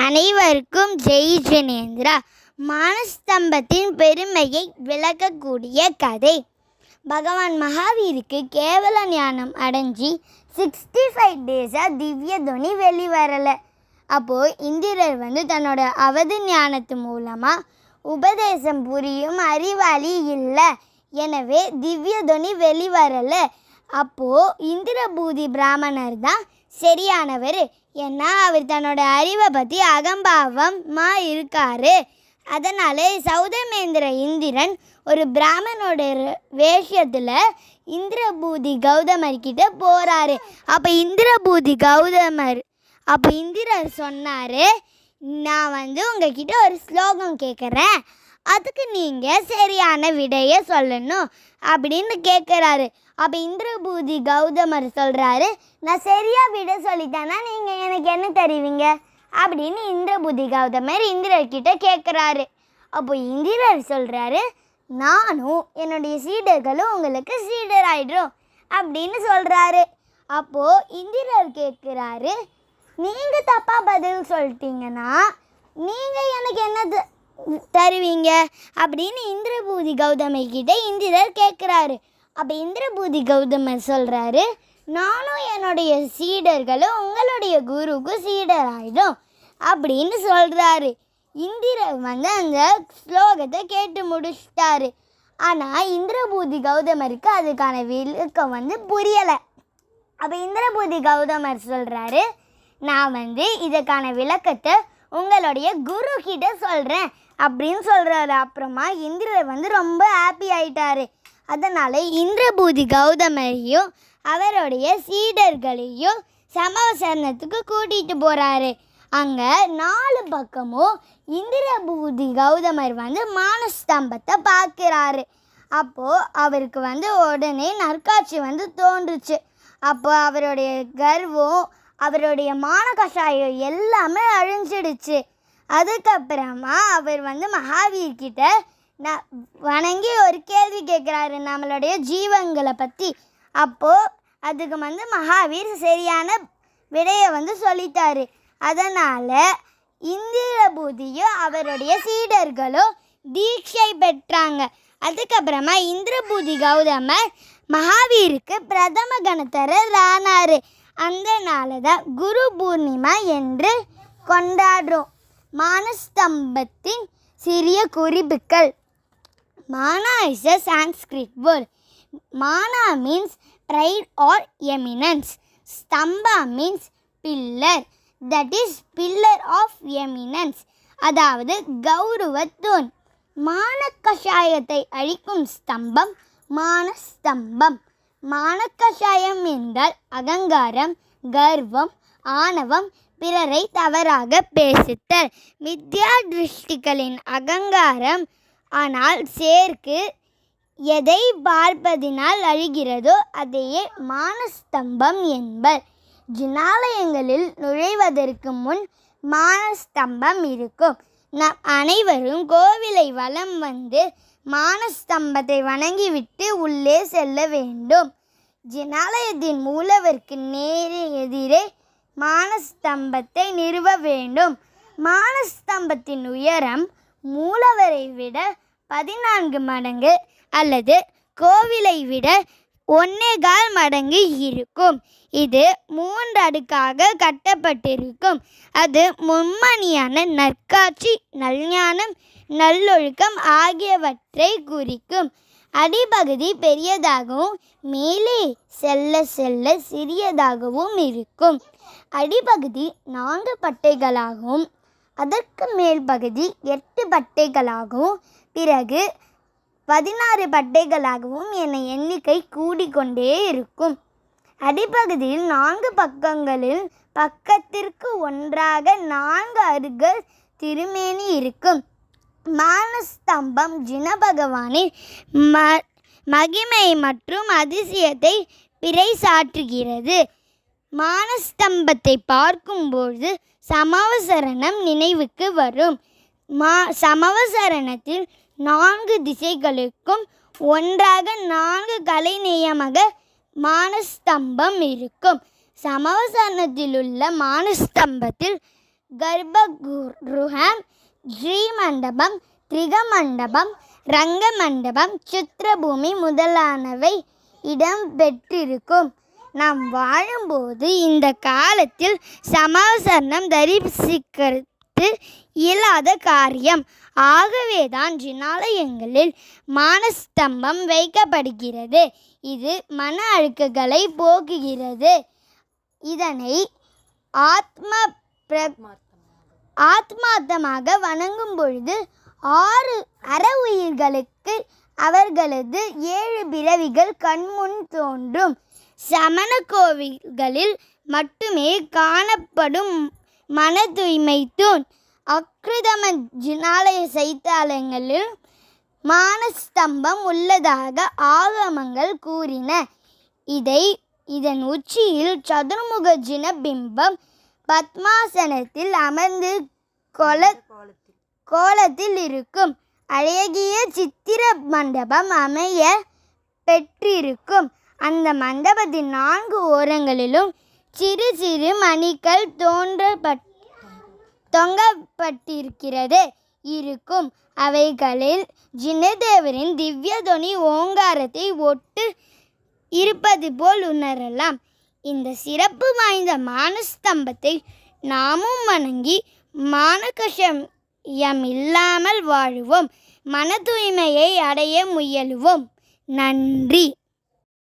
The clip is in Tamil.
அனைவருக்கும் ஜெய் ஜினேந்திரா. மானஸ்தம்பத்தின் பெருமையை விளக்கக்கூடிய கதை. பகவான் மகாவீருக்கு கேவல ஞானம் அடைஞ்சி 65 டேஸாக திவ்ய துணி வெளிவரலை. அப்போது இந்திரர் தன்னோட அவதி ஞானத்து மூலமாக உபதேசம் புரியும் அறிவாளி இல்லை, எனவே திவ்ய துணி வெளிவரலை. அப்போது இந்திரபூதி பிராமணர் தான் சரியானவர், ஏன்னா அவர் தன்னோட அறிவை பற்றி அகம்பாவமாக இருக்கார். அதனால் சௌதமேந்திர இந்திரன் ஒரு பிராமணோட வேஷத்தில் இந்திரபூதி கௌதமர்கிட்ட போகிறாரு. அப்போ இந்திரர் சொன்னார், நான் உங்ககிட்ட ஒரு ஸ்லோகம் கேட்குறேன், அதுக்கு நீங்கள் சரியான விடையை சொல்லணும் அப்படின்னு கேட்குறாரு. அப்போ இந்திரபூதி கௌதமர் சொல்கிறாரு, நான் சரியாக விடை சொல்லிட்டேன்னா நீங்கள் எனக்கு என்ன தருவீங்க அப்படின்னு இந்திரபூதி கௌதமர் இந்திரர்கிட்ட கேட்குறாரு. அப்போ இந்திரர் சொல்கிறாரு, நானும் என்னுடைய சீடர்களும் உங்களுக்கு சீடர் ஆகிடும் அப்படின்னு சொல்கிறாரு. அப்போது இந்திரர் கேட்குறாரு, நீங்கள் தப்பாக பதில் சொல்லிட்டீங்கன்னா நீங்கள் எனக்கு என்ன தருவீங்க அப்படின்னு இந்திரபூதி கௌதமர்கிட்ட இந்திரர் கேட்குறாரு. அப்போ இந்திரபூதி கௌதமர் சொல்கிறாரு, நானும் என்னுடைய சீடர்களும் உங்களுடைய குருக்கு சீடர் ஆகிடும் அப்படின்னு சொல்கிறாரு. இந்திரர் அந்த ஸ்லோகத்தை கேட்டு முடிச்சிட்டாரு. ஆனால் இந்திரபூதி கௌதமருக்கு அதுக்கான விளக்கம் புரியலை. அப்போ இந்திரபூதி கௌதமர் சொல்கிறாரு, நான் இதுக்கான விளக்கத்தை உங்களுடைய குரு கிட்ட சொல்கிறேன் அப்படின்னு சொல்கிறாரு. அப்புறமா இந்திரர் ரொம்ப ஹாப்பி ஆயிட்டாரு. அதனால் இந்திரபூதி கௌதமரையும் அவருடைய சீடர்களையும் சமவசரணத்துக்கு கூட்டிகிட்டு போகிறாரு. அங்கே 4 பக்கமும் இந்திரபூதி கௌதமர் மானஸ்தம்பத்தை பார்க்குறாரு. அப்போது அவருக்கு உடனே நற்காட்சி தோன்றுச்சு. அப்போ அவருடைய கர்வம், அவருடைய மான கஷாயம் எல்லாமே அழிஞ்சிடுச்சு. அதுக்கப்புறமா அவர் மகாவீர்கிட்ட வணங்கி ஒரு கேள்வி கேட்குறாரு, நம்மளுடைய ஜீவங்களை பற்றி. அப்போது அதுக்கு மகாவீர் சரியான விடையை சொல்லிட்டாரு. அதனால் இந்திரபூதியும் அவருடைய சீடர்களும் தீட்சை பெற்றாங்க. அதுக்கப்புறமா இந்திரபூதி கௌதமர் மகாவீருக்கு பிரதம கணத்தரர் ஆனார். அந்த நாளை தான் குரு பூர்ணிமா என்று கொண்டாடுறோம். மானஸ்தம்பத்தின் சிறிய குறிப்புகள். Mana is a Sanskrit word. Mana means pride or eminence. Stamba means pillar, that is pillar of eminence, அதாவது கௌரவத்தூண். மானக்கஷாயத்தை அழிக்கும் ஸ்தம்பம் மானஸ்தம்பம். மானக்கஷாயம் என்றால் அகங்காரம், கர்வம், ஆணவம், பிறரை தவறாக பேசுதல். வித்யா திருஷ்டிகளின் அகங்காரம். ஆனால் சேர்க்கு எதை பார்ப்பதினால் அழிகிறதோ அதையே மானஸ்தம்பம் என்பர். ஜினாலயங்களில் நுழைவதற்கு முன் மானஸ்தம்பம் இருக்கும். நாம் அனைவரும் கோவிலை வலம் மானஸ்தம்பத்தை வணங்கிவிட்டு உள்ளே செல்ல வேண்டும். ஜினாலயத்தின் மூலவருக்கு நேரே எதிரே மானஸ்தம்பத்தை நிறுவ வேண்டும். மானஸ்தம்பத்தின் உயரம் மூலவரை விட 14 மடங்கு அல்லது கோவிலை விட 1.25 மடங்கு இருக்கும். இது 3 அடுக்காக கட்டப்பட்டிருக்கும். அது மும்மணியான நற்காட்சி, நல்ஞானம், நல்லொழுக்கம் ஆகியவற்றை குறிக்கும். அடிப்பகுதி பெரியதாகவும் மேலே செல்ல செல்ல சிறியதாகவும் இருக்கும். அடிப்பகுதி 4 பட்டைகளாகவும் அதற்கு மேல் பகுதி 8 பட்டைகளாகவும் பிறகு 16 பட்டைகளாகவும் என எண்ணிக்கை கூடிக்கொண்டே இருக்கும். அடிப்பகுதியில் 4 பக்கங்களில் பக்கத்திற்கு ஒன்றாக 4 அருகல் திருமேனி இருக்கும். மானஸ்தம்பம் ஜின பகவானின் மகிமை மற்றும் அதிசயத்தை பிறைசாற்றுகிறது. மானஸ்தம்பத்தை பார்க்கும்போது சமவசரணம் நினைவுக்கு வரும். சமவசரணத்தில் 4 திசைகளுக்கும் ஒன்றாக 4 கலை நியமக மானஸ்தம்பம் இருக்கும். சமவசரணத்தில் உள்ள மானஸ்தம்பத்தில் கர்ப்பகுருஹம், ஸ்ரீமண்டபம், திரிகமண்டபம், ரங்கமண்டபம், சித்திரபூமி முதலானவை இடம்பெற்றிருக்கும். நாம் வாழும்போது இந்த காலத்தில் சமாசரணம் தரிசிக்கிறது இயலாத காரியம். ஆகவேதான் ஜினாலயங்களில் மானஸ்தம்பம் வைக்கப்படுகிறது. இது மன அழுக்குகளை போக்குகிறது. இதனை ஆத்மார்த்தமாக வணங்கும் பொழுது 6 அற உயிர்களுக்கு அவர்களது 7 பிறவிகள் கண்முன் தோன்றும். சமண கோவில்களில் மட்டுமே காணப்படும் மன தூய்மை தூண் அக்ருதம ஜினாலய சைத்தாலயங்களில் மானஸ்தம்பம் உள்ளதாக ஆகமங்கள் கூறின. இதன் உச்சியில் சதுர்முக ஜின பிம்பம் பத்மாசனத்தில் அமர்ந்து கோலத்தில் இருக்கும். அழகிய சித்திர மண்டபம் அமைய பெற்றிருக்கும். அந்த மண்டபத்தின் 4 ஓரங்களிலும் சிறு சிறு மணிகள் தொங்கப்பட்டிருக்கிறது இருக்கும். அவைகளில் ஜினதேவரின் திவ்யதொனி ஓங்காரத்தை ஒட்டு இருப்பது போல் உணரலாம். இந்த சிறப்பு வாய்ந்த மானஸ்தம்பத்தை நாமும் வணங்கி மானகஷம் இல்லாமல் வாழுவோம். மன தூய்மையை அடைய முயலுவோம். நன்றி.